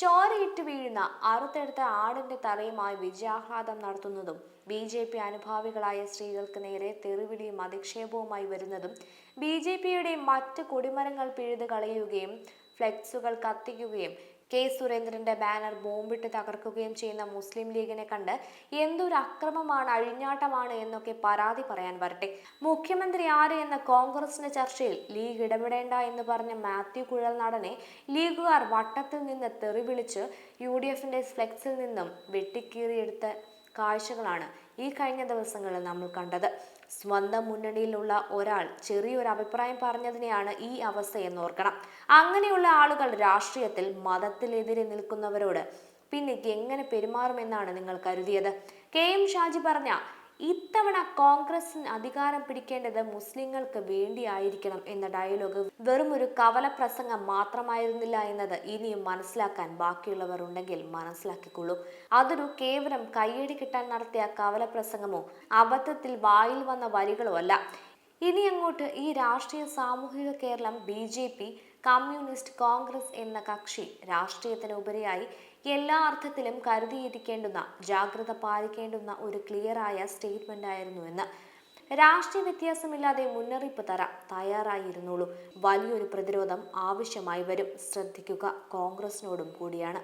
ചോരയിട്ട് വീഴുന്ന അറുത്തെടുത്ത ആടിന്റെ തലയുമായി വിജയാഹ്ലാദം നടത്തുന്നതും BJP അനുഭാവികളായ സ്ത്രീകൾക്ക് നേരെ തെറിവിളിയും അധിക്ഷേപവുമായി വരുന്നതും BJPയുടെ മറ്റ് കൊടിമരങ്ങൾ പിഴുത് കളയുകയും ഫ്ലെക്സുകൾ കത്തിക്കുകയും കെ സുരേന്ദ്രന്റെ ബാനർ ബോംബിട്ട് തകർക്കുകയും ചെയ്യുന്ന മുസ്ലിം ലീഗിനെ കണ്ട് എന്തൊരു അക്രമമാണ്, അഴിഞ്ഞാട്ടമാണ് എന്നൊക്കെ പരാതി പറയാൻ വരട്ടെ. മുഖ്യമന്ത്രി ആര് എന്ന കോൺഗ്രസിന്റെ ചർച്ചയിൽ ലീഗ് ഇടപെടേണ്ട എന്ന് പറഞ്ഞ മാത്യു കുഴൽനാടനെ ലീഗുകാർ വട്ടത്തിൽ നിന്ന് തെറിവിളിച്ച് UDFന്റെ ഫ്ലെക്സിൽ നിന്നും വെട്ടിക്കീറിയെടുത്ത കാഴ്ചകളാണ് ഈ കഴിഞ്ഞ ദിവസങ്ങളിൽ നമ്മൾ കണ്ടത്. സ്വന്തം മുന്നണിയിലുള്ള ഒരാൾ ചെറിയൊരു അഭിപ്രായം പറഞ്ഞതിനെയാണ് ഈ അവസ്ഥയെന്ന് ഓർക്കണം. അങ്ങനെയുള്ള ആളുകൾ രാഷ്ട്രീയത്തിൽ മതത്തിനെതിരെ നിൽക്കുന്നവരോട് പിന്നെ എങ്ങനെ പെരുമാറുമെന്നാണ് നിങ്ങൾ കരുതിയത്? KM ഷാജി പറഞ്ഞ ഇത്തവണ കോൺഗ്രസിന് അധികാരം പിടിക്കേണ്ടത് മുസ്ലിങ്ങൾക്ക് വേണ്ടിയായിരിക്കണം എന്ന ഡയലോഗ് വെറും ഒരു കവല പ്രസംഗം മാത്രമായിരുന്നില്ല എന്നത് ഇനിയും മനസ്സിലാക്കാൻ ബാക്കിയുള്ളവർ ഉണ്ടെങ്കിൽ മനസ്സിലാക്കിക്കൊള്ളൂ. അതൊരു കേവലം കയ്യടി കിട്ടാൻ നടത്തിയ കവല പ്രസംഗമോ അബദ്ധത്തിൽ വായിൽ വന്ന വരികളോ അല്ല. ഇനി അങ്ങോട്ട് ഈ രാഷ്ട്രീയ സാമൂഹിക കേരളം BJP, കമ്മ്യൂണിസ്റ്റ്, കോൺഗ്രസ് എന്ന കക്ഷി രാഷ്ട്രീയത്തിന് ഉപരിയായി എല്ലാ അർത്ഥത്തിലും കരുതിയിരിക്കേണ്ടുന്ന, ജാഗ്രത പാലിക്കേണ്ടുന്ന ഒരു ക്ലിയറായ സ്റ്റേറ്റ്മെന്റ് ആയിരുന്നു എന്ന്. രാഷ്ട്രീയ വ്യത്യാസമില്ലാതെ മുന്നറിയിപ്പ് തരാം, തയ്യാറായിരുന്നുള്ളൂ. വലിയൊരു പ്രതിരോധം ആവശ്യമായി വരും. ശ്രദ്ധിക്കുക, കോൺഗ്രസിനോടും കൂടിയാണ്.